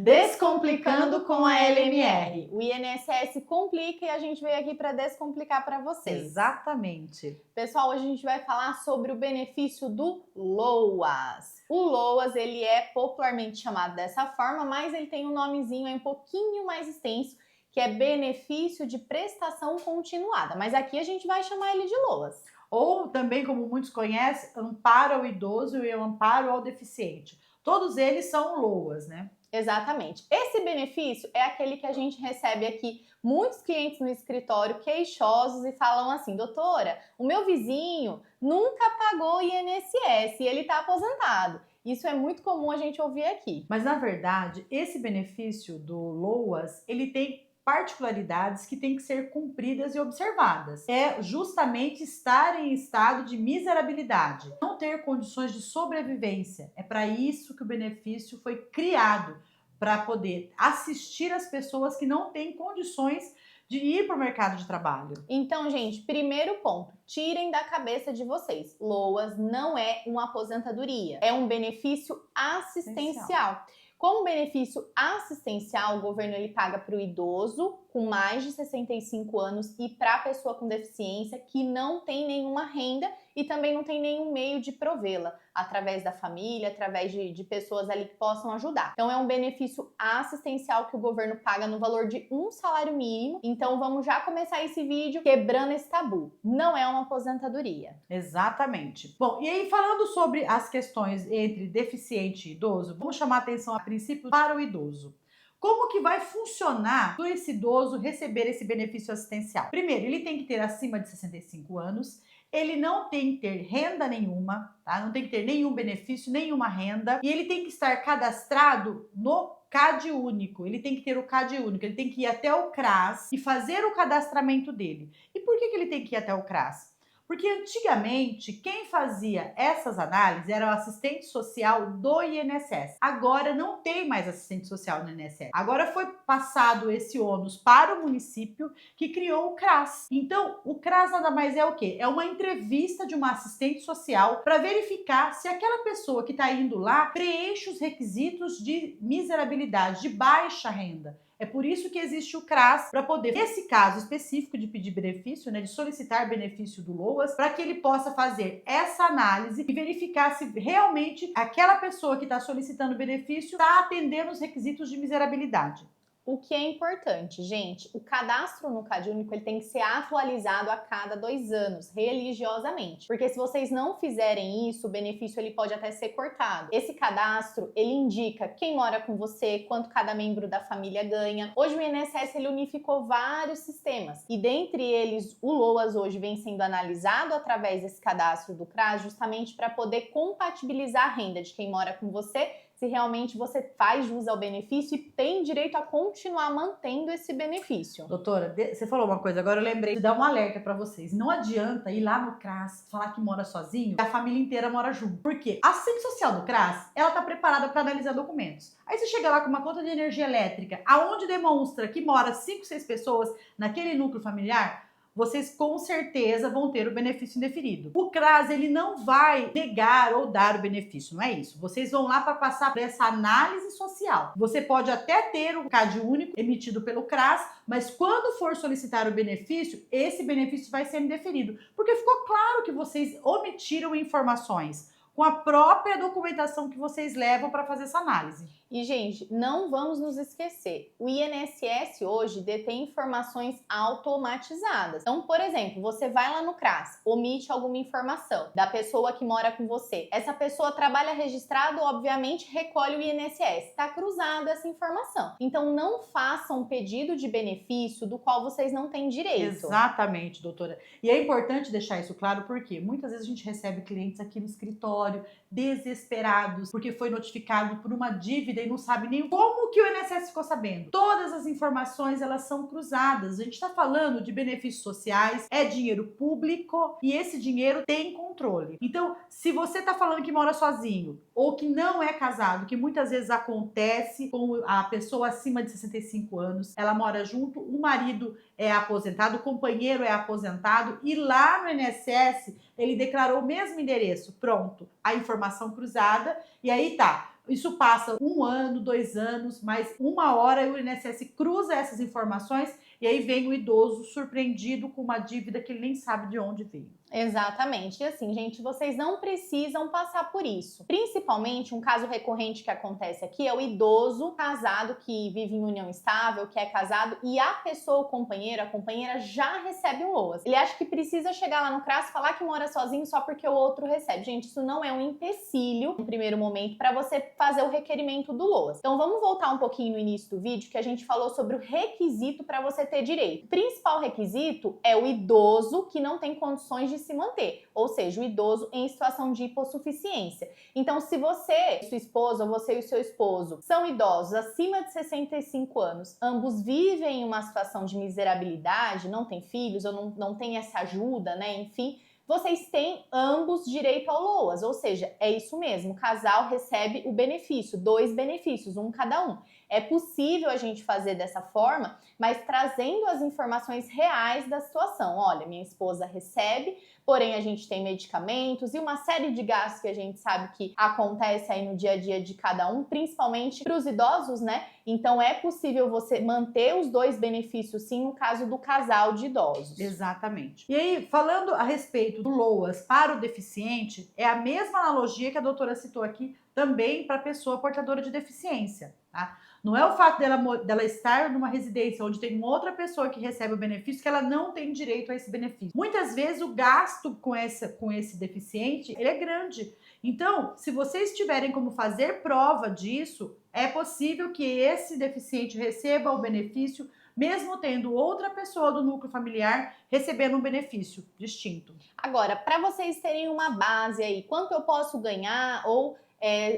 Descomplicando com a LMR. O INSS complica e a gente veio aqui para descomplicar para vocês. Exatamente. Pessoal, hoje a gente vai falar sobre o benefício do LOAS. O LOAS, ele é popularmente chamado dessa forma, mas ele tem um nomezinho um pouquinho mais extenso, que é benefício de prestação continuada. Mas aqui a gente vai chamar ele de LOAS. Ou também, como muitos conhecem, amparo ao idoso e amparo ao deficiente. Todos eles são LOAS, né? Exatamente. Esse benefício é aquele que a gente recebe aqui, muitos clientes no escritório queixosos e falam assim: doutora, o meu vizinho nunca pagou INSS e ele está aposentado. Isso é muito comum a gente ouvir aqui. Mas, na verdade, esse benefício do LOAS, ele tem particularidades que têm que ser cumpridas e observadas. É justamente estar em estado de miserabilidade, não ter condições de sobrevivência. É para isso que o benefício foi criado, para poder assistir as pessoas que não têm condições de ir para o mercado de trabalho. Então, gente, primeiro ponto, tirem da cabeça de vocês, LOAS não é uma aposentadoria, é um benefício assistencial. Como benefício assistencial, o governo ele paga para o idoso com mais de 65 anos e para a pessoa com deficiência que não tem nenhuma renda e também não tem nenhum meio de provê-la, através da família, através de pessoas ali que possam ajudar. Então é um benefício assistencial que o governo paga no valor de um salário mínimo. Então vamos já começar esse vídeo quebrando esse tabu. Não é uma aposentadoria. Exatamente. Bom, e aí falando sobre as questões entre deficiente e idoso, vamos chamar atenção a princípio para o idoso. Como que vai funcionar para esse idoso receber esse benefício assistencial? Primeiro, ele tem que ter acima de 65 anos, ele não tem que ter renda nenhuma, tá? Não tem que ter nenhum benefício, nenhuma renda, e ele tem que estar cadastrado no CAD único, ele tem que ter o CAD único, ele tem que ir até o CRAS e fazer o cadastramento dele. E por que ele tem que ir até o CRAS? Porque antigamente, quem fazia essas análises era o assistente social do INSS. Agora não tem mais assistente social no INSS. Agora foi passado esse ônus para o município que criou o CRAS. Então, o CRAS nada mais é o quê? É uma entrevista de uma assistente social para verificar se aquela pessoa que está indo lá preenche os requisitos de miserabilidade, de baixa renda. É por isso que existe o CRAS, para poder, nesse caso específico de pedir benefício, né, de solicitar benefício do LOAS, para que ele possa fazer essa análise e verificar se realmente aquela pessoa que está solicitando benefício está atendendo os requisitos de miserabilidade. O que é importante, gente, o cadastro no CAD único ele tem que ser atualizado a cada 2 anos, religiosamente. Porque se vocês não fizerem isso, o benefício ele pode até ser cortado. Esse cadastro, ele indica quem mora com você, quanto cada membro da família ganha. Hoje o INSS ele unificou vários sistemas e dentre eles o LOAS hoje vem sendo analisado através desse cadastro do CRAS justamente para poder compatibilizar a renda de quem mora com você, se realmente você faz jus ao benefício e tem direito a continuar mantendo esse benefício. Doutora, você falou uma coisa, agora eu lembrei de dar um alerta para vocês. Não adianta ir lá no CRAS falar que mora sozinho e a família inteira mora junto. Por quê? A assistente social do CRAS, ela tá preparada para analisar documentos. Aí você chega lá com uma conta de energia elétrica, aonde demonstra que mora 5, 6 pessoas naquele núcleo familiar, vocês com certeza vão ter o benefício indeferido. O CRAS, ele não vai negar ou dar o benefício, não é isso. Vocês vão lá para passar por essa análise social. Você pode até ter o CAD único emitido pelo CRAS, mas quando for solicitar o benefício, esse benefício vai ser indeferido, porque ficou claro que vocês omitiram informações com a própria documentação que vocês levam para fazer essa análise. E, gente, não vamos nos esquecer, o INSS hoje detém informações automatizadas. Então, por exemplo, você vai lá no CRAS, omite alguma informação da pessoa que mora com você. Essa pessoa trabalha registrado, obviamente, recolhe o INSS. Está cruzada essa informação. Então, não façam um pedido de benefício do qual vocês não têm direito. Exatamente, doutora. E é importante deixar isso claro porque muitas vezes a gente recebe clientes aqui no escritório desesperados porque foi notificado por uma dívida e não sabe nem como que o INSS ficou sabendo. Todas as informações, elas são cruzadas. A gente está falando de benefícios sociais, é dinheiro público e esse dinheiro tem controle. Então, se você está falando que mora sozinho ou que não é casado, que muitas vezes acontece com a pessoa acima de 65 anos, ela mora junto, o marido é aposentado, o companheiro é aposentado e lá no INSS ele declarou o mesmo endereço. Pronto, a informação cruzada e aí tá. Isso passa 1 ano, 2 anos, mas uma hora o INSS cruza essas informações e aí vem o idoso surpreendido com uma dívida que ele nem sabe de onde veio. Exatamente. E assim, gente, vocês não precisam passar por isso. Principalmente, um caso recorrente que acontece aqui é o idoso casado que vive em união estável, que é casado, e a pessoa, a companheira já recebe um LOAS. Ele acha que precisa chegar lá no CRAS, falar que mora sozinho só porque o outro recebe. Gente, isso não é um empecilho, no primeiro momento, para você fazer o requerimento do LOAS. Então, vamos voltar um pouquinho no início do vídeo, que a gente falou sobre o requisito para você ter direito. O principal requisito é o idoso que não tem condições de se manter, ou seja, o idoso em situação de hipossuficiência. Então, se você, sua esposa, ou você e o seu esposo são idosos acima de 65 anos, ambos vivem em uma situação de miserabilidade, não têm filhos ou não têm essa ajuda, né? Enfim, vocês têm ambos direito ao LOAS, ou seja, é isso mesmo, o casal recebe o benefício, 2 benefícios, um cada um. É possível a gente fazer dessa forma, mas trazendo as informações reais da situação. Olha, minha esposa recebe, porém a gente tem medicamentos e uma série de gastos que a gente sabe que acontece aí no dia a dia de cada um, principalmente para os idosos, né? Então é possível você manter os 2 benefícios sim no caso do casal de idosos. Exatamente. E aí, falando a respeito do LOAS para o deficiente, é a mesma analogia que a doutora citou aqui também para a pessoa portadora de deficiência, tá? Não é o fato dela estar numa residência onde tem uma outra pessoa que recebe o benefício que ela não tem direito a esse benefício. Muitas vezes o gasto com esse deficiente, ele é grande. Então, se vocês tiverem como fazer prova disso, é possível que esse deficiente receba o benefício mesmo tendo outra pessoa do núcleo familiar recebendo um benefício distinto. Agora, para vocês terem uma base aí, quanto eu posso ganhar ou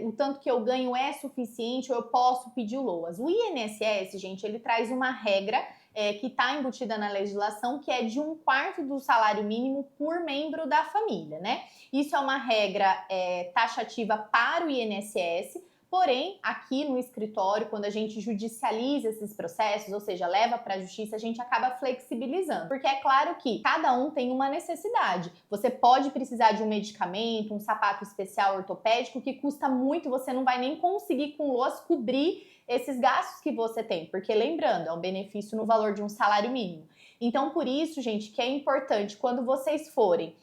o tanto que eu ganho é suficiente ou eu posso pedir o LOAS. O INSS, gente, ele traz uma regra que está embutida na legislação, que é de 1/4 do salário mínimo por membro da família, né? Isso é uma regra taxativa para o INSS. Porém, aqui no escritório, quando a gente judicializa esses processos, ou seja, leva para a justiça, a gente acaba flexibilizando. Porque é claro que cada um tem uma necessidade. Você pode precisar de um medicamento, um sapato especial ortopédico que custa muito, você não vai nem conseguir com o LOAS cobrir esses gastos que você tem. Porque lembrando, é um benefício no valor de um salário mínimo. Então, por isso, gente, que é importante quando vocês forem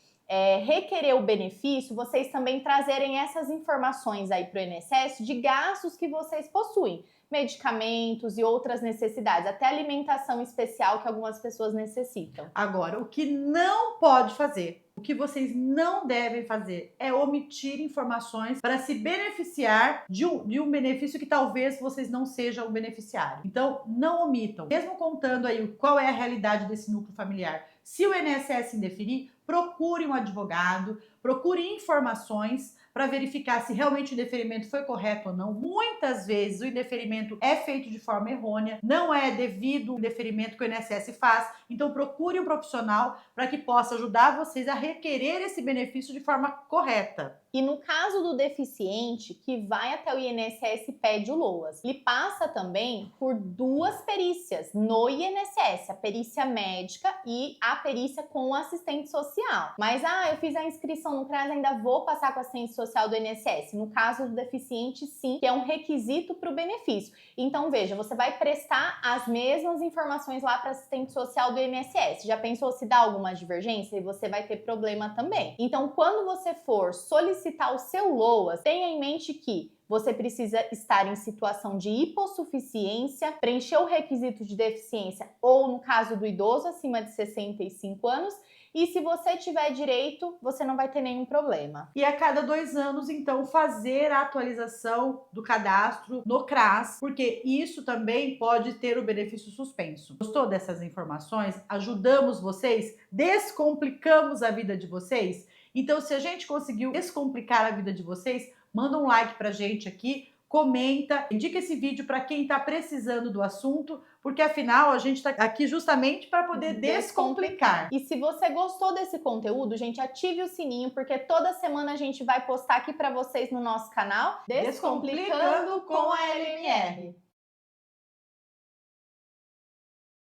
requerer o benefício, vocês também trazerem essas informações aí para o INSS de gastos que vocês possuem, medicamentos e outras necessidades, até alimentação especial que algumas pessoas necessitam. Agora, o que não pode fazer, o que vocês não devem fazer é omitir informações para se beneficiar de um benefício que talvez vocês não sejam o beneficiário. Então, não omitam. Mesmo contando aí qual é a realidade desse núcleo familiar, se o INSS indeferir, procure um advogado, procure informações para verificar se realmente o indeferimento foi correto ou não. Muitas vezes o indeferimento é feito de forma errônea, não é devido ao indeferimento que o INSS faz. Então procure um profissional para que possa ajudar vocês a requerer esse benefício de forma correta. E no caso do deficiente que vai até o INSS e pede o LOAS, ele passa também por 2 perícias no INSS, a perícia médica e a perícia com o assistente social. Mas, eu fiz a inscrição no CRAS, ainda vou passar com a assistente social do INSS. No caso do deficiente, sim, que é um requisito para o benefício. Então, veja, você vai prestar as mesmas informações lá para a assistente social do INSS. Já pensou se dá alguma divergência? E você vai ter problema também. Então, quando você for solicitar o seu LOAS, tenha em mente que você precisa estar em situação de hipossuficiência, preencher o requisito de deficiência ou, no caso do idoso, acima de 65 anos. E se você tiver direito, você não vai ter nenhum problema. E a cada 2 anos, então, fazer a atualização do cadastro no CRAS, porque isso também pode ter o benefício suspenso. Gostou dessas informações? Ajudamos vocês? Descomplicamos a vida de vocês? Então, se a gente conseguiu descomplicar a vida de vocês, manda um like pra gente aqui, comenta, indica esse vídeo para quem está precisando do assunto, porque afinal a gente está aqui justamente para poder descomplicar. E se você gostou desse conteúdo, gente, ative o sininho, porque toda semana a gente vai postar aqui para vocês no nosso canal, Descomplicando com a LMR.